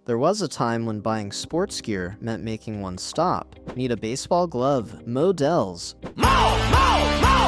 There was a time when buying sports gear meant making one stop. Need a baseball glove? Modell's. Gotta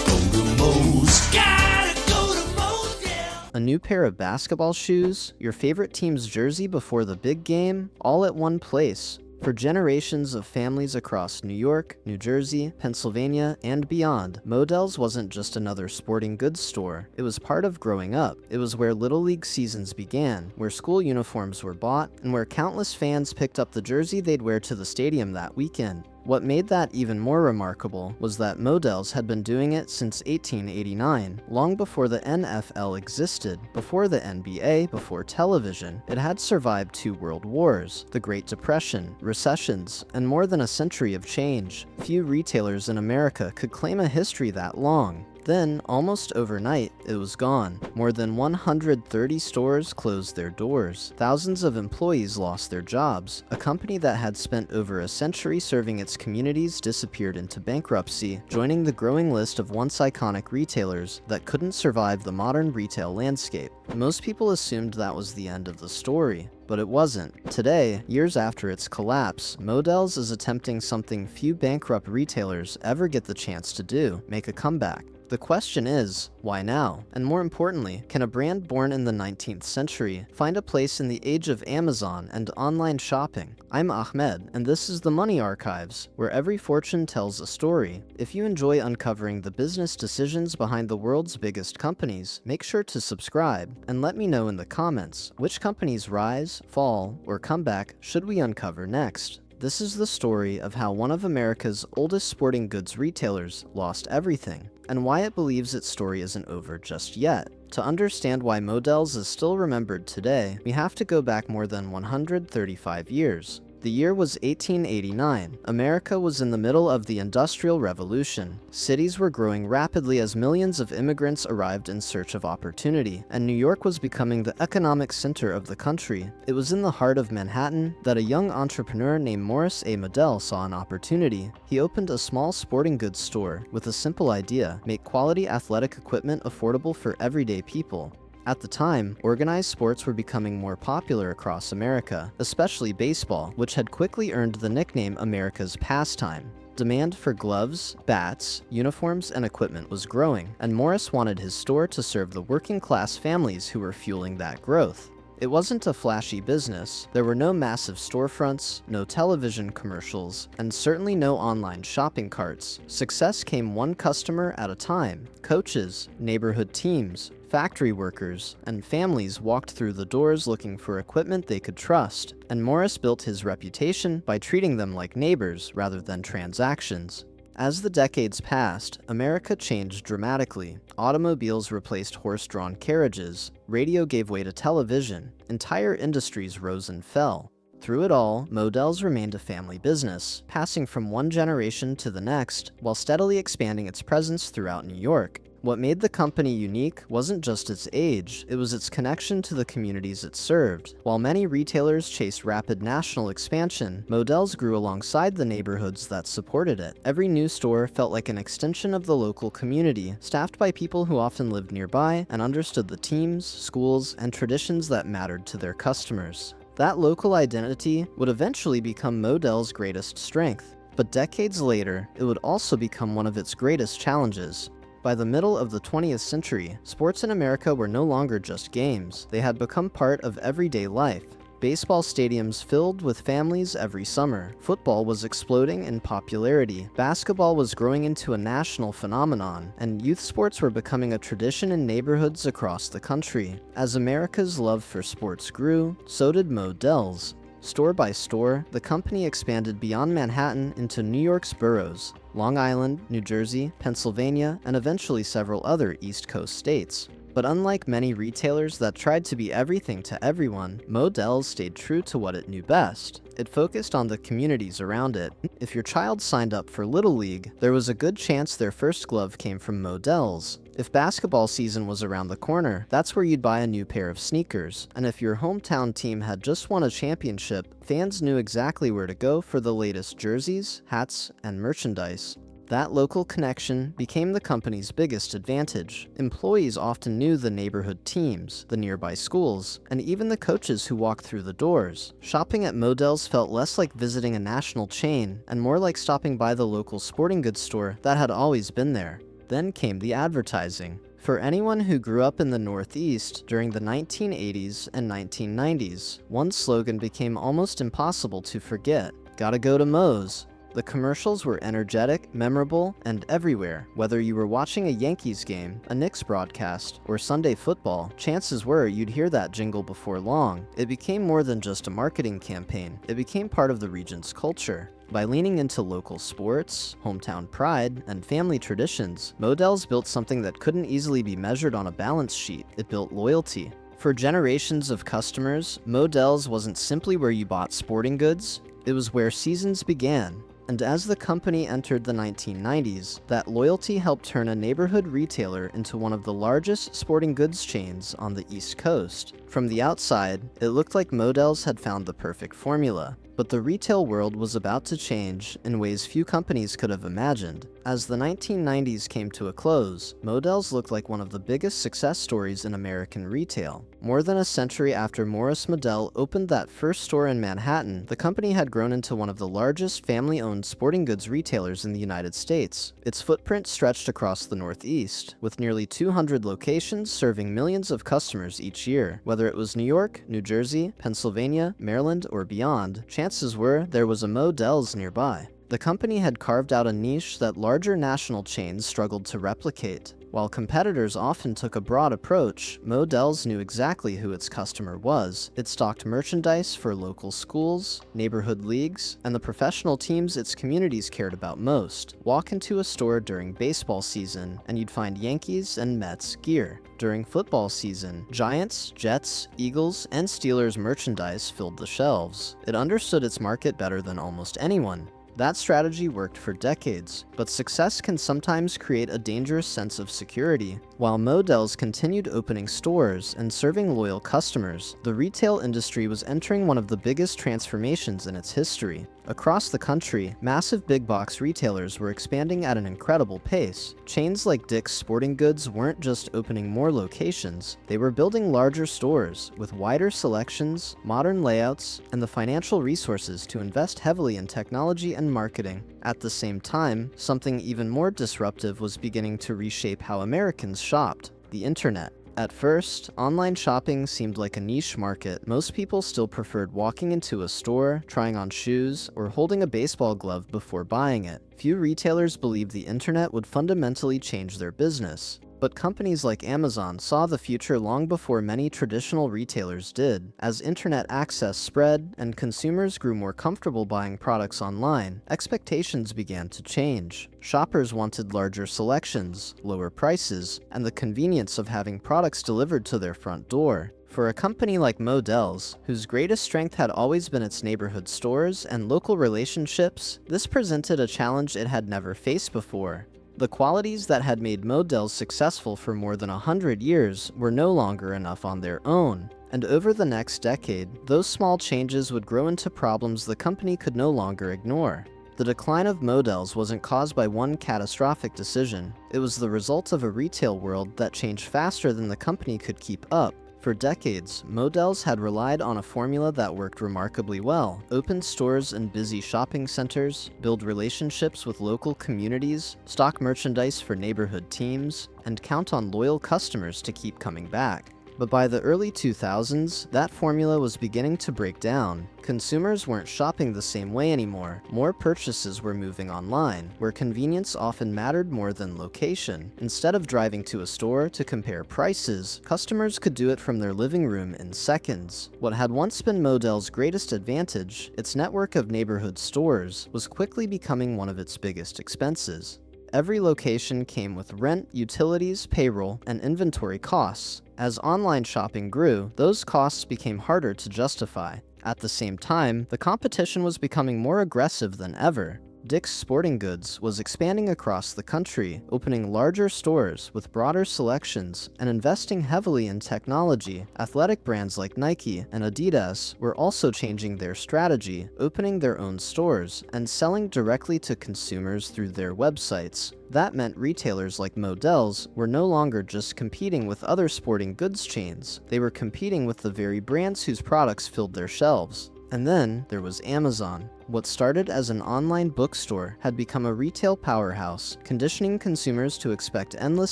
go to Moe's. Gotta go to Modell. A new pair of basketball shoes? Your favorite team's jersey before the big game? All at one place. For generations of families across New York, New Jersey, Pennsylvania, and beyond, Modell's wasn't just another sporting goods store. It was part of growing up. It was where Little League seasons began, where school uniforms were bought, and where countless fans picked up the jersey they'd wear to the stadium that weekend. What made that even more remarkable was that Modell's had been doing it since 1889, long before the NFL existed, before the NBA, before television. It had survived 2 world wars, the Great Depression, recessions, and more than a century of change. Few retailers in America could claim a history that long. Then, almost overnight, it was gone. More than 130 stores closed their doors. Thousands of employees lost their jobs. A company that had spent over a century serving its communities disappeared into bankruptcy, joining the growing list of once iconic retailers that couldn't survive the modern retail landscape. Most people assumed that was the end of the story, but it wasn't. Today, years after its collapse, Modell's is attempting something few bankrupt retailers ever get the chance to do: make a comeback. The question is, why now? And more importantly, can a brand born in the 19th century find a place in the age of Amazon and online shopping? I'm Ahmed, and this is the Money Archives, where every fortune tells a story. If you enjoy uncovering the business decisions behind the world's biggest companies, make sure to subscribe, and let me know in the comments which companies' rise, fall, or comeback should we uncover next. This is the story of how one of America's oldest sporting goods retailers lost everything, and why it believes its story isn't over just yet. To understand why Modell's is still remembered today, we have to go back more than 135 years. The year was 1889. America was in the middle of the Industrial Revolution. Cities were growing rapidly as millions of immigrants arrived in search of opportunity, and New York was becoming the economic center of the country. It was in the heart of Manhattan that a young entrepreneur named Morris A. Modell saw an opportunity. He opened a small sporting goods store with a simple idea: make quality athletic equipment affordable for everyday people. At the time, organized sports were becoming more popular across America, especially baseball, which had quickly earned the nickname America's pastime. Demand for gloves, bats, uniforms, and equipment was growing, and Morris wanted his store to serve the working-class families who were fueling that growth. It wasn't a flashy business. There were no massive storefronts, no television commercials, and certainly no online shopping carts. Success came one customer at a time. Coaches, neighborhood teams, factory workers, and families walked through the doors looking for equipment they could trust, and Morris built his reputation by treating them like neighbors rather than transactions. As the decades passed, America changed dramatically. Automobiles replaced horse-drawn carriages, radio gave way to television, entire industries rose and fell. Through it all, Modell's remained a family business, passing from one generation to the next, while steadily expanding its presence throughout New York. What made the company unique wasn't just its age, it was its connection to the communities it served. While many retailers chased rapid national expansion, Modell's grew alongside the neighborhoods that supported it. Every new store felt like an extension of the local community, staffed by people who often lived nearby and understood the teams, schools, and traditions that mattered to their customers. That local identity would eventually become Modell's greatest strength, but decades later, it would also become one of its greatest challenges. By the middle of the 20th century, sports in America were no longer just games. They had become part of everyday life. Baseball stadiums filled with families every summer. Football was exploding in popularity. Basketball was growing into a national phenomenon, and youth sports were becoming a tradition in neighborhoods across the country. As America's love for sports grew, so did Modell's. Store by store, the company expanded beyond Manhattan into New York's boroughs, Long Island, New Jersey, Pennsylvania, and eventually several other East Coast states. But unlike many retailers that tried to be everything to everyone, Modell's stayed true to what it knew best. It focused on the communities around it. If your child signed up for Little League, there was a good chance their first glove came from Modell's. If basketball season was around the corner, that's where you'd buy a new pair of sneakers. And if your hometown team had just won a championship, fans knew exactly where to go for the latest jerseys, hats, and merchandise. That local connection became the company's biggest advantage. Employees often knew the neighborhood teams, the nearby schools, and even the coaches who walked through the doors. Shopping at Modell's felt less like visiting a national chain and more like stopping by the local sporting goods store that had always been there. Then came the advertising. For anyone who grew up in the Northeast during the 1980s and 1990s, one slogan became almost impossible to forget: "Gotta go to Moe's." The commercials were energetic, memorable, and everywhere. Whether you were watching a Yankees game, a Knicks broadcast, or Sunday football, chances were you'd hear that jingle before long. It became more than just a marketing campaign. It became part of the region's culture. By leaning into local sports, hometown pride, and family traditions, Modell's built something that couldn't easily be measured on a balance sheet. It built loyalty. For generations of customers, Modell's wasn't simply where you bought sporting goods, it was where seasons began. And as the company entered the 1990s, that loyalty helped turn a neighborhood retailer into one of the largest sporting goods chains on the East Coast. From the outside, it looked like Modell's had found the perfect formula. But the retail world was about to change in ways few companies could have imagined. As the 1990s came to a close, Modell's looked like one of the biggest success stories in American retail. More than a century after Morris Modell opened that first store in Manhattan, the company had grown into one of the largest family-owned sporting goods retailers in the United States. Its footprint stretched across the Northeast, with nearly 200 locations serving millions of customers each year. Whether it was New York, New Jersey, Pennsylvania, Maryland, or beyond, chances were there was a Modell's nearby. The company had carved out a niche that larger national chains struggled to replicate. While competitors often took a broad approach, Modell's knew exactly who its customer was. It stocked merchandise for local schools, neighborhood leagues, and the professional teams its communities cared about most. Walk into a store during baseball season, and you'd find Yankees and Mets gear. During football season, Giants, Jets, Eagles, and Steelers merchandise filled the shelves. It understood its market better than almost anyone. That strategy worked for decades, but success can sometimes create a dangerous sense of security. While Modell's continued opening stores and serving loyal customers, the retail industry was entering one of the biggest transformations in its history. Across the country, massive big box retailers were expanding at an incredible pace. Chains like Dick's Sporting Goods weren't just opening more locations, they were building larger stores with wider selections, modern layouts, and the financial resources to invest heavily in technology and marketing. At the same time, something even more disruptive was beginning to reshape how Americans shopped: the internet. At first, online shopping seemed like a niche market. Most people still preferred walking into a store, trying on shoes, or holding a baseball glove before buying it. Few retailers believed the internet would fundamentally change their business. But companies like Amazon saw the future long before many traditional retailers did. As internet access spread and consumers grew more comfortable buying products online, expectations began to change. Shoppers wanted larger selections, lower prices, and the convenience of having products delivered to their front door. For a company like Modell's, whose greatest strength had always been its neighborhood stores and local relationships, this presented a challenge it had never faced before. The qualities that had made Modell successful for more than 100 years were no longer enough on their own, and over the next decade, those small changes would grow into problems the company could no longer ignore. The decline of Modell's wasn't caused by one catastrophic decision. It was the result of a retail world that changed faster than the company could keep up. For decades, Modell's had relied on a formula that worked remarkably well: open stores in busy shopping centers, build relationships with local communities, stock merchandise for neighborhood teams, and count on loyal customers to keep coming back. But by the early 2000s, that formula was beginning to break down. Consumers weren't shopping the same way anymore. More purchases were moving online, where convenience often mattered more than location. Instead of driving to a store to compare prices, customers could do it from their living room in seconds. What had once been Modell's greatest advantage, its network of neighborhood stores, was quickly becoming one of its biggest expenses. Every location came with rent, utilities, payroll, and inventory costs. As online shopping grew, those costs became harder to justify. At the same time, the competition was becoming more aggressive than ever. Dick's Sporting Goods was expanding across the country, opening larger stores with broader selections and investing heavily in technology. Athletic brands like Nike and Adidas were also changing their strategy, opening their own stores and selling directly to consumers through their websites. That meant retailers like Modell's were no longer just competing with other sporting goods chains, they were competing with the very brands whose products filled their shelves. And then there was Amazon. What started as an online bookstore had become a retail powerhouse, conditioning consumers to expect endless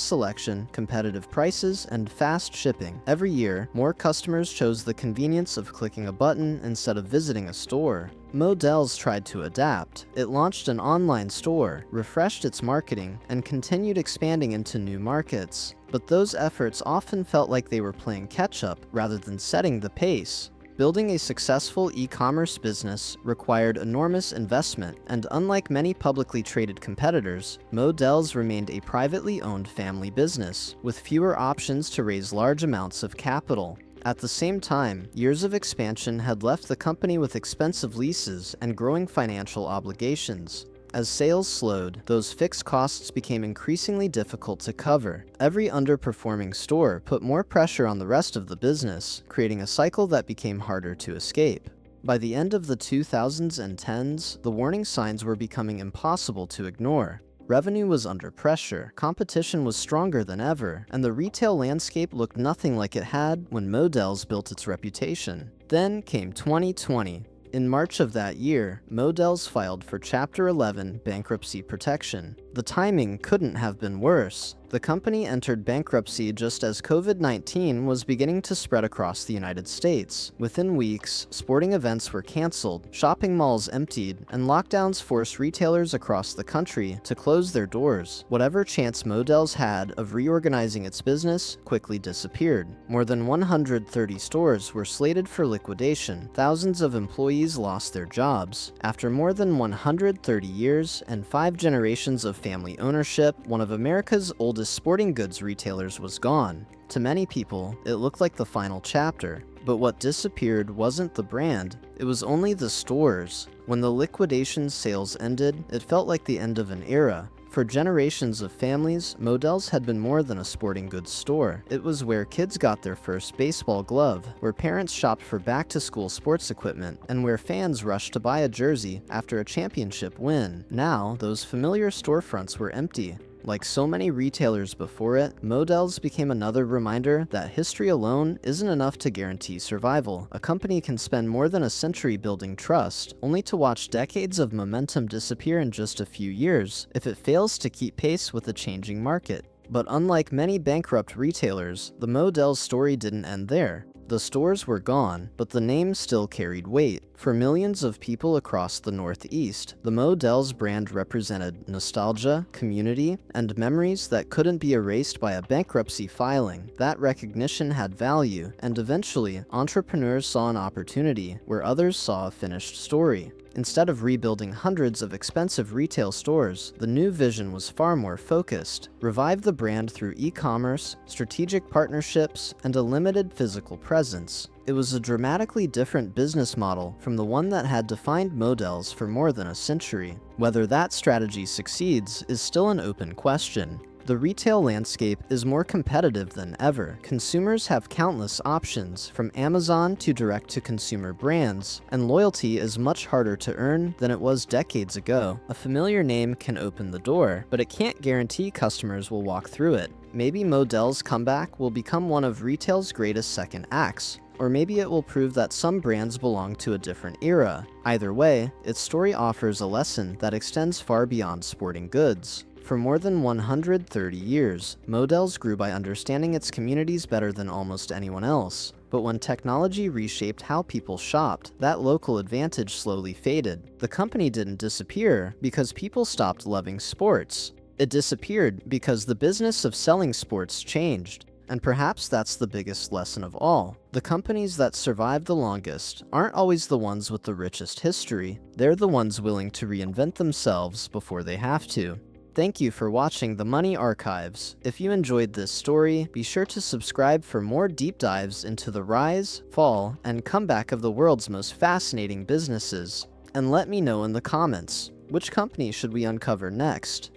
selection, competitive prices, and fast shipping. Every year, more customers chose the convenience of clicking a button instead of visiting a store. Modell's tried to adapt. It launched an online store, refreshed its marketing, and continued expanding into new markets. But those efforts often felt like they were playing catch-up rather than setting the pace. Building a successful e-commerce business required enormous investment, and unlike many publicly traded competitors, Modell's remained a privately owned family business, with fewer options to raise large amounts of capital. At the same time, years of expansion had left the company with expensive leases and growing financial obligations. As sales slowed, those fixed costs became increasingly difficult to cover. Every underperforming store put more pressure on the rest of the business, creating a cycle that became harder to escape. By the end of the 2000s and 10s, the warning signs were becoming impossible to ignore. Revenue was under pressure, competition was stronger than ever, and the retail landscape looked nothing like it had when Modell's built its reputation. Then came 2020. In March of that year, Modell's filed for Chapter 11 bankruptcy protection. The timing couldn't have been worse. The company entered bankruptcy just as COVID-19 was beginning to spread across the United States. Within weeks, sporting events were canceled, shopping malls emptied, and lockdowns forced retailers across the country to close their doors. Whatever chance Modell's had of reorganizing its business quickly disappeared. More than 130 stores were slated for liquidation. Thousands of employees lost their jobs. After more than 130 years and 5 generations of family ownership, one of America's oldest sporting goods retailers was gone. To many people, it looked like the final chapter. But what disappeared wasn't the brand, it was only the stores. When the liquidation sales ended, it felt like the end of an era. For generations of families, Modell's had been more than a sporting goods store. It was where kids got their first baseball glove, where parents shopped for back-to-school sports equipment, and where fans rushed to buy a jersey after a championship win. Now, those familiar storefronts were empty. Like so many retailers before it, Modell's became another reminder that history alone isn't enough to guarantee survival. A company can spend more than a century building trust, only to watch decades of momentum disappear in just a few years if it fails to keep pace with the changing market. But unlike many bankrupt retailers, the Modell's story didn't end there. The stores were gone, but the name still carried weight. For millions of people across the Northeast, the Modell's brand represented nostalgia, community, and memories that couldn't be erased by a bankruptcy filing. That recognition had value, and eventually, entrepreneurs saw an opportunity where others saw a finished story. Instead of rebuilding hundreds of expensive retail stores, the new vision was far more focused. Revive the brand through e-commerce, strategic partnerships, and a limited physical presence. It was a dramatically different business model from the one that had defined Modell's for more than a century. Whether that strategy succeeds is still an open question. The retail landscape is more competitive than ever. Consumers have countless options, from Amazon to direct-to-consumer brands, and loyalty is much harder to earn than it was decades ago. A familiar name can open the door, but it can't guarantee customers will walk through it. Maybe Modell's comeback will become one of retail's greatest second acts, or maybe it will prove that some brands belong to a different era. Either way, its story offers a lesson that extends far beyond sporting goods. For more than 130 years, Modell's grew by understanding its communities better than almost anyone else. But when technology reshaped how people shopped, that local advantage slowly faded. The company didn't disappear because people stopped loving sports. It disappeared because the business of selling sports changed. And perhaps that's the biggest lesson of all. The companies that survive the longest aren't always the ones with the richest history. They're the ones willing to reinvent themselves before they have to. Thank you for watching the Money Archives. If you enjoyed this story, be sure to subscribe for more deep dives into the rise, fall, and comeback of the world's most fascinating businesses. And let me know in the comments, Which company should we uncover next?